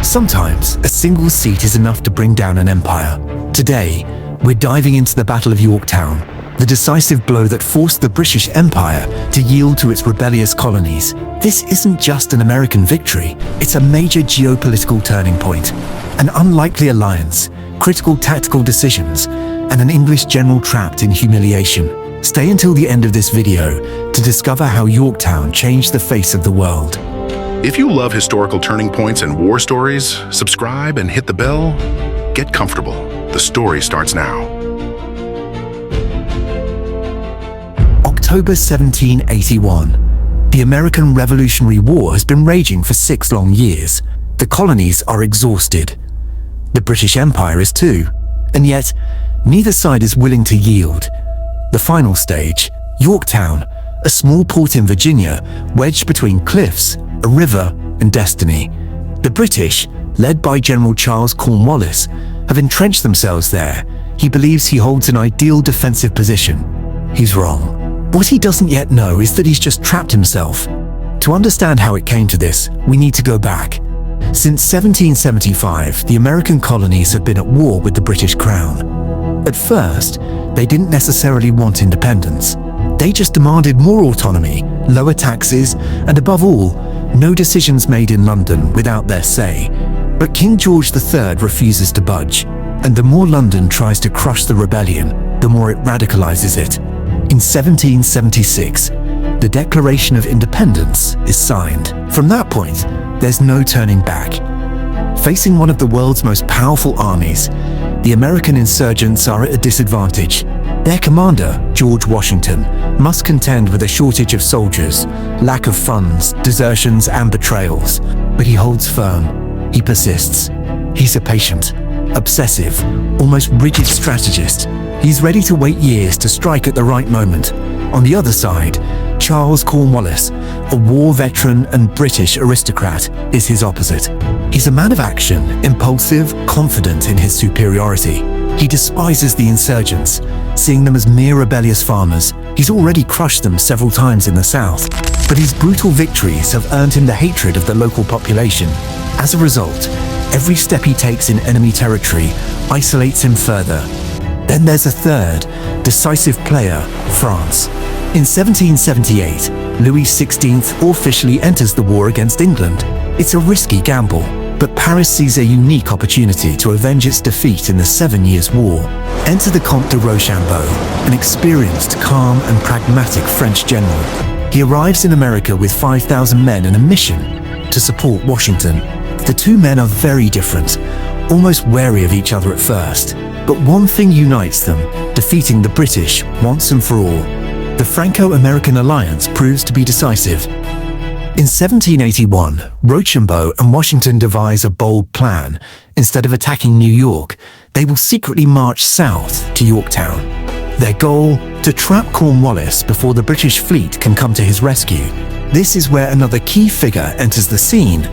Sometimes a single seat is enough to bring down an empire. Today, we're diving into the Battle of Yorktown, the decisive blow that forced the British Empire to yield to its rebellious colonies. This isn't just an American victory, it's a major geopolitical turning point. An unlikely alliance, critical tactical decisions, and an English general trapped in humiliation. Stay until the end of this video to discover how Yorktown changed the face of the world. If you love historical turning points and war stories, subscribe and hit the bell. Get comfortable. The story starts now. October 1781. The American Revolutionary War has been raging for 6 long years. The colonies are exhausted. The British Empire is too. And yet, neither side is willing to yield. The final stage, Yorktown, a small port in Virginia, wedged between cliffs, a river, and destiny. The British, led by General Charles Cornwallis, have entrenched themselves there. He believes he holds an ideal defensive position. He's wrong. What he doesn't yet know is that he's just trapped himself. To understand how it came to this, we need to go back. Since 1775, the American colonies have been at war with the British Crown. At first, they didn't necessarily want independence. They just demanded more autonomy, lower taxes, and above all, no decisions made in London without their say. But King George III refuses to budge, and the more London tries to crush the rebellion, the more it radicalizes it. In 1776, the Declaration of Independence is signed. From that point, there's no turning back. Facing one of the world's most powerful armies, the American insurgents are at a disadvantage. Their commander, George Washington, must contend with a shortage of soldiers, lack of funds, desertions, and betrayals. But he holds firm. He persists. He's a patient, obsessive, almost rigid strategist. He's ready to wait years to strike at the right moment. On the other side, Charles Cornwallis, a war veteran and British aristocrat, is his opposite. He's a man of action, impulsive, confident in his superiority. He despises the insurgents, seeing them as mere rebellious farmers. He's already crushed them several times in the South, but his brutal victories have earned him the hatred of the local population. As a result, every step he takes in enemy territory isolates him further. Then there's a third, decisive player, France. In 1778, Louis XVI officially enters the war against England. It's a risky gamble, but Paris sees a unique opportunity to avenge its defeat in the 7 Years' War. Enter the Comte de Rochambeau, an experienced, calm, and pragmatic French general. He arrives in America with 5,000 men and a mission to support Washington. The two men are very different, almost wary of each other at first. But one thing unites them, defeating the British once and for all. The Franco-American alliance proves to be decisive. In 1781, Rochambeau and Washington devise a bold plan. Instead of attacking New York, they will secretly march south to Yorktown. Their goal? To trap Cornwallis before the British fleet can come to his rescue. This is where another key figure enters the scene,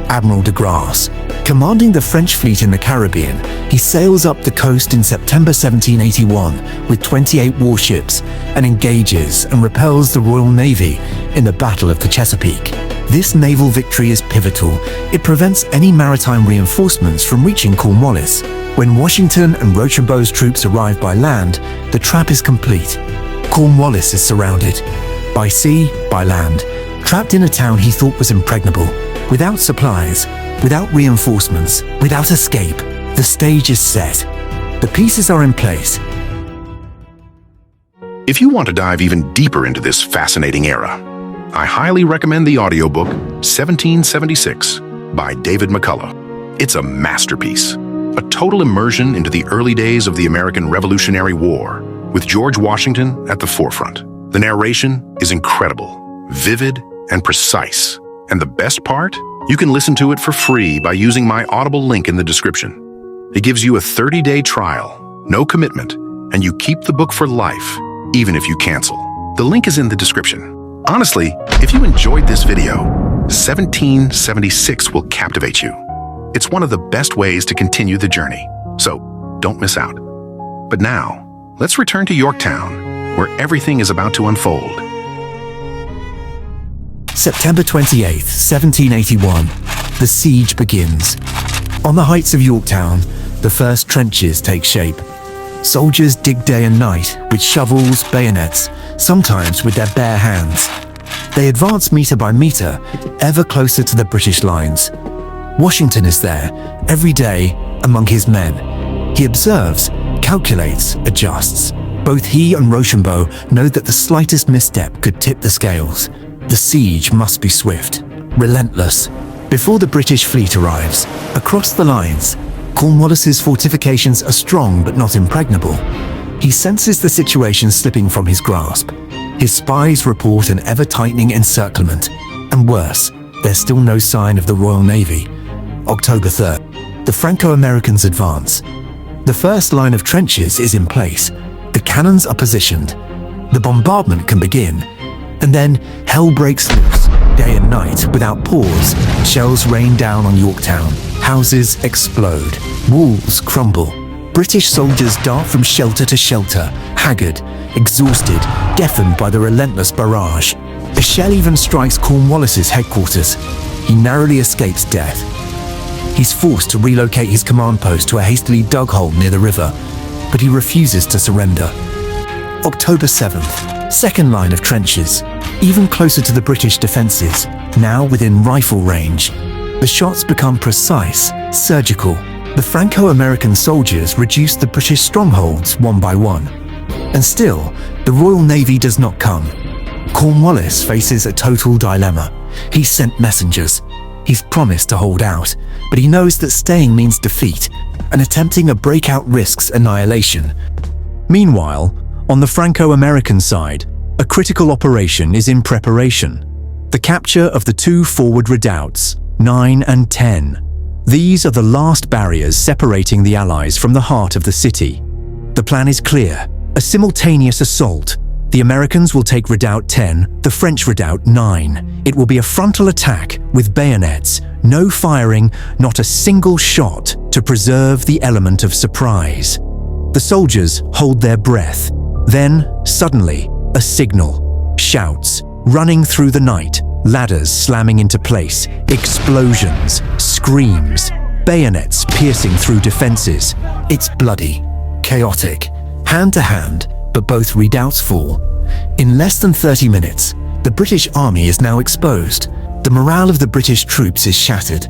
Admiral de Grasse. Commanding the French fleet in the Caribbean, he sails up the coast in September 1781 with 28 warships and engages and repels the Royal Navy in the Battle of the Chesapeake. This naval victory is pivotal. It prevents any maritime reinforcements from reaching Cornwallis. When Washington and Rochambeau's troops arrive by land, the trap is complete. Cornwallis is surrounded. By sea, by land. Trapped in a town he thought was impregnable. Without supplies, without reinforcements, without escape, the stage is set. The pieces are in place. If you want to dive even deeper into this fascinating era, I highly recommend the audiobook 1776 by David McCullough. It's a masterpiece, a total immersion into the early days of the American Revolutionary War, with George Washington at the forefront. The narration is incredible, vivid, and precise. And the best part? You can listen to it for free by using my Audible link in the description. It gives you a 30-day trial, no commitment, and you keep the book for life, even if you cancel. The link is in the description. Honestly, if you enjoyed this video, 1776 will captivate you. It's one of the best ways to continue the journey, so don't miss out. But now, let's return to Yorktown, where everything is about to unfold. September 28th, 1781. The siege begins. On the heights of Yorktown, the first trenches take shape. Soldiers dig day and night with shovels, bayonets, sometimes with their bare hands. They advance meter by meter, ever closer to the British lines. Washington is there, every day, among his men. He observes, calculates, adjusts. Both he and Rochambeau know that the slightest misstep could tip the scales. The siege must be swift, relentless. Before the British fleet arrives, across the lines, Cornwallis's fortifications are strong but not impregnable. He senses the situation slipping from his grasp. His spies report an ever-tightening encirclement. And worse, there's still no sign of the Royal Navy. October 3rd, the Franco-Americans advance. The first line of trenches is in place. The cannons are positioned. The bombardment can begin. And then hell breaks loose. Day and night, without pause, shells rain down on Yorktown. Houses explode. Walls crumble. British soldiers dart from shelter to shelter, haggard, exhausted, deafened by the relentless barrage. A shell even strikes Cornwallis's headquarters. He narrowly escapes death. He's forced to relocate his command post to a hastily dug hole near the river, but he refuses to surrender. October 7th, second line of trenches, even closer to the British defences, now within rifle range. The shots become precise, surgical. The Franco-American soldiers reduce the British strongholds one by one. And still, the Royal Navy does not come. Cornwallis faces a total dilemma. He's sent messengers. He's promised to hold out, but he knows that staying means defeat, and attempting a breakout risks annihilation. Meanwhile, on the Franco-American side, a critical operation is in preparation. The capture of the two forward redoubts, 9 and 10. These are the last barriers separating the Allies from the heart of the city. The plan is clear, a simultaneous assault. The Americans will take Redoubt 10, the French Redoubt 9. It will be a frontal attack with bayonets, no firing, not a single shot to preserve the element of surprise. The soldiers hold their breath. Then, suddenly, a signal. Shouts, running through the night, ladders slamming into place, explosions, screams, bayonets piercing through defenses. It's bloody, chaotic, hand to hand, but both redoubts fall. In less than 30 minutes, the British army is now exposed. The morale of the British troops is shattered.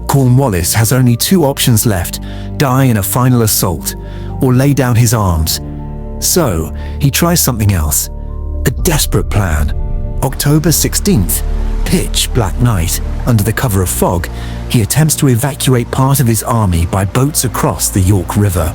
Cornwallis has only two options left: die in a final assault, or lay down his arms. So, he tries something else. A desperate plan. October 16th, pitch black night, under the cover of fog, he attempts to evacuate part of his army by boats across the York River.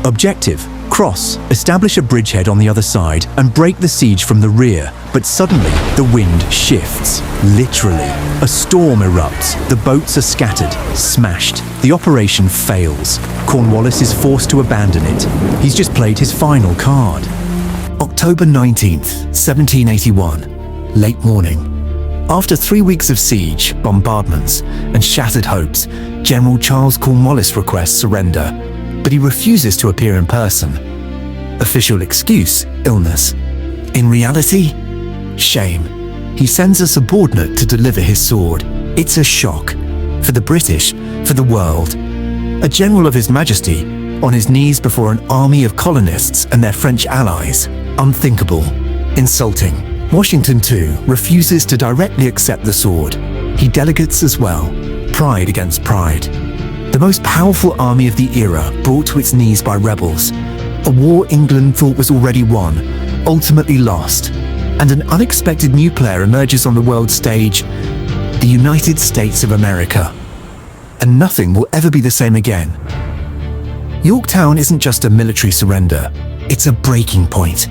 Objective: cross, establish a bridgehead on the other side, and break the siege from the rear. But suddenly, the wind shifts. Literally. A storm erupts. The boats are scattered, smashed. The operation fails. Cornwallis is forced to abandon it. He's just played his final card. October 19th, 1781. Late morning. After 3 weeks of siege, bombardments, and shattered hopes, General Charles Cornwallis requests surrender, but he refuses to appear in person. Official excuse: illness. In reality, shame. He sends a subordinate to deliver his sword. It's a shock. For the British, for the world. A general of His Majesty, on his knees before an army of colonists and their French allies. Unthinkable. Insulting. Washington, too, refuses to directly accept the sword. He delegates as well. Pride against pride. The most powerful army of the era brought to its knees by rebels. A war England thought was already won, ultimately lost. And an unexpected new player emerges on the world stage: the United States of America. And nothing will ever be the same again. Yorktown isn't just a military surrender, it's a breaking point.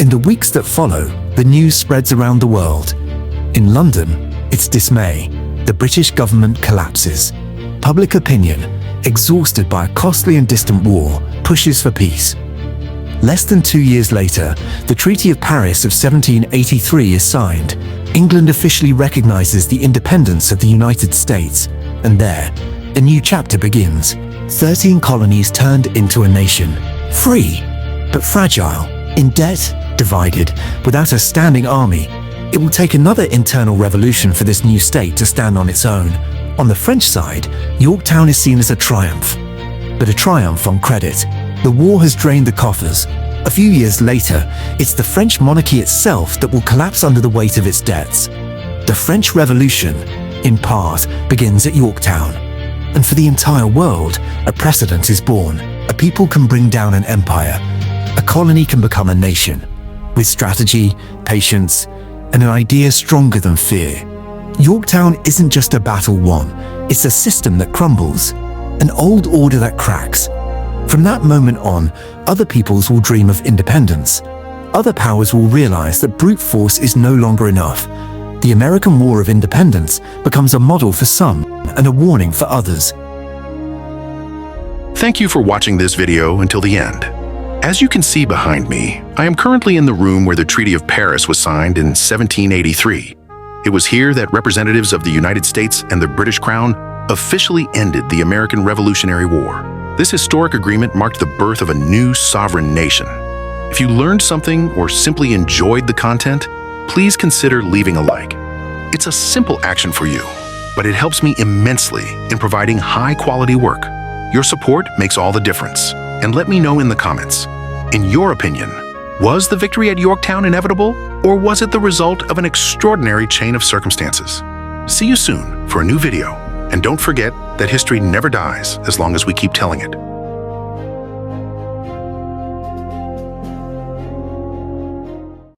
In the weeks that follow, the news spreads around the world. In London, it's dismay. The British government collapses. Public opinion, exhausted by a costly and distant war, pushes for peace. Less than 2 years later, the Treaty of Paris of 1783 is signed. England officially recognizes the independence of the United States, and there, a new chapter begins. 13 colonies turned into a nation, free, but fragile, in debt, divided, without a standing army. It will take another internal revolution for this new state to stand on its own. On the French side, Yorktown is seen as a triumph, but a triumph on credit. The war has drained the coffers. A few years later, it's the French monarchy itself that will collapse under the weight of its debts. The French Revolution, in part, begins at Yorktown. And for the entire world, a precedent is born. A people can bring down an empire. A colony can become a nation. With strategy, patience, and an idea stronger than fear. Yorktown isn't just a battle won, it's a system that crumbles, an old order that cracks. From that moment on, other peoples will dream of independence. Other powers will realize that brute force is no longer enough. The American War of Independence becomes a model for some and a warning for others. Thank you for watching this video until the end. As you can see behind me, I am currently in the room where the Treaty of Paris was signed in 1783. It was here that representatives of the United States and the British Crown officially ended the American Revolutionary War. This historic agreement marked the birth of a new sovereign nation. If you learned something or simply enjoyed the content, please consider leaving a like. It's a simple action for you, but it helps me immensely in providing high-quality work. Your support makes all the difference. And let me know in the comments. In your opinion, was the victory at Yorktown inevitable, or was it the result of an extraordinary chain of circumstances? See you soon for a new video, and don't forget that history never dies as long as we keep telling it.